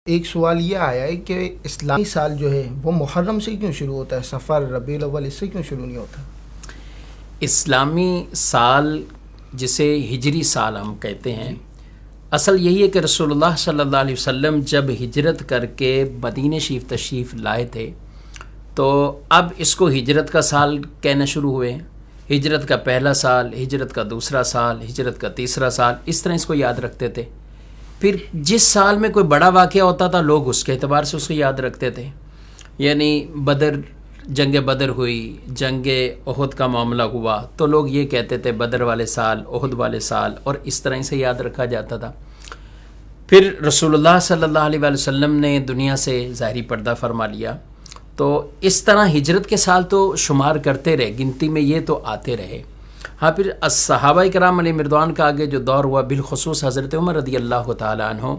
ایک سوال یہ آیا ہے کہ اسلامی سال جو ہے وہ محرم سے کیوں شروع ہوتا ہے، صفر ربیع الاول اس سے کیوں شروع نہیں ہوتا؟ اسلامی سال جسے ہجری سال ہم کہتے ہیں، اصل یہی ہے کہ رسول اللہ صلی اللہ علیہ وسلم جب ہجرت کر کے مدینہ شریف تشریف لائے تھے تو اب اس کو ہجرت کا سال کہنا شروع ہوئے. ہجرت کا پہلا سال، ہجرت کا دوسرا سال، ہجرت کا تیسرا سال، اس طرح اس کو یاد رکھتے تھے. پھر جس سال میں کوئی بڑا واقعہ ہوتا تھا لوگ اس کے اعتبار سے اس کو یاد رکھتے تھے. یعنی جنگ بدر ہوئی، جنگ احد کا معاملہ ہوا تو لوگ یہ کہتے تھے بدر والے سال، احد والے سال، اور اس طرح سے یاد رکھا جاتا تھا. پھر رسول اللہ صلی اللہ علیہ وسلم نے دنیا سے ظاہری پردہ فرما لیا تو اس طرح ہجرت کے سال تو شمار کرتے رہے، گنتی میں یہ تو آتے رہے. ہاں، پھر صحابہ کرام علیہ مردوان کا آگے جو دور ہوا، بالخصوص حضرت عمر رضی اللہ تعالیٰ عنہ،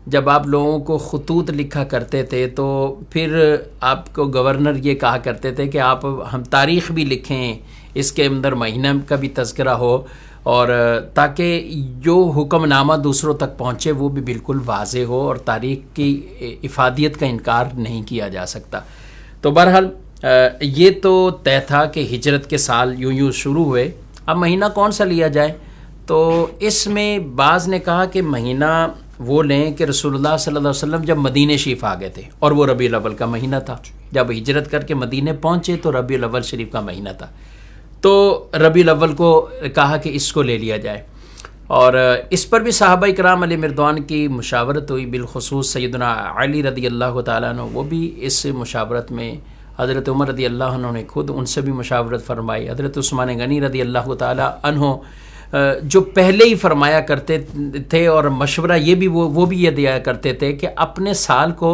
جب آپ لوگوں کو خطوط لکھا کرتے تھے تو پھر آپ کو گورنر یہ کہا کرتے تھے کہ آپ ہم تاریخ بھی لکھیں، اس کے اندر مہینہ کا بھی تذکرہ ہو، اور تاکہ جو حکم نامہ دوسروں تک پہنچے وہ بھی بالکل واضح ہو اور تاریخ کی افادیت کا انکار نہیں کیا جا سکتا. تو بہرحال یہ تو طے تھا کہ ہجرت کے سال یوں شروع ہوئے. اب مہینہ کون سا لیا جائے تو اس میں بعض نے کہا کہ مہینہ وہ لیں کہ رسول اللہ صلی اللہ علیہ وسلم جب مدینہ شریف آ گئے تھے اور وہ ربیع الاول کا مہینہ تھا. جب ہجرت کر کے مدینہ پہنچے تو ربیع الاول شریف کا مہینہ تھا، تو ربیع الاول کو کہا کہ اس کو لے لیا جائے. اور اس پر بھی صحابہ کرام علیہ مردوان کی مشاورت ہوئی، بالخصوص سیدنا علی رضی اللہ تعالیٰ عنہ، وہ بھی اس مشاورت میں، حضرت عمر رضی اللہ عنہ نے خود ان سے بھی مشاورت فرمائی، حضرت عثمان غنی رضی اللہ تعالیٰ عنہ جو پہلے ہی فرمایا کرتے تھے اور مشورہ یہ بھی وہ بھی یہ دیا کرتے تھے کہ اپنے سال کو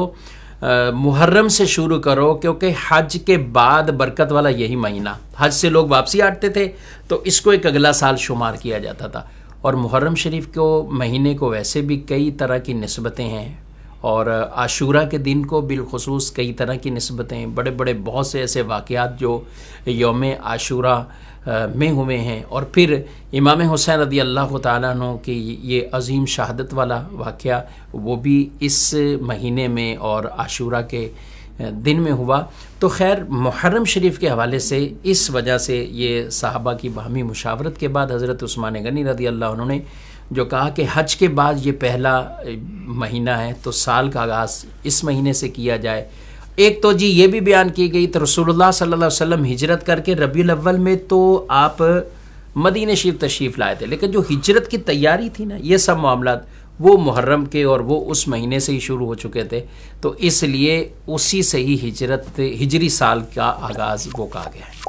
محرم سے شروع کرو، کیونکہ حج کے بعد برکت والا یہی مہینہ، حج سے لوگ واپسی آتے تھے تو اس کو ایک اگلا سال شمار کیا جاتا تھا. اور محرم شریف کو مہینے کو ویسے بھی کئی طرح کی نسبتیں ہیں، اور عاشورہ کے دن کو بالخصوص کئی طرح کی نسبتیں، بڑے بڑے بہت سے ایسے واقعات جو یوم عاشورہ میں ہوئے ہیں. اور پھر امام حسین رضی اللہ تعالیٰ عنہ کی یہ عظیم شہادت والا واقعہ وہ بھی اس مہینے میں اور عاشورہ کے دن میں ہوا. تو خیر، محرم شریف کے حوالے سے اس وجہ سے یہ صحابہ کی باہمی مشاورت کے بعد حضرت عثمان غنی رضی اللہ عنہ نے جو کہا کہ حج کے بعد یہ پہلا مہینہ ہے تو سال کا آغاز اس مہینے سے کیا جائے. ایک تو یہ بھی بیان کی گئی تو رسول اللہ صلی اللہ علیہ وسلم ہجرت کر کے ربیع الاول میں تو آپ مدینہ شریف تشریف لائے تھے، لیکن جو ہجرت کی تیاری تھی نا، یہ سب معاملات وہ محرم کے اور وہ اس مہینے سے ہی شروع ہو چکے تھے، تو اس لیے اسی سے ہی ہجری سال کا آغاز وہ کہا گیا ہے.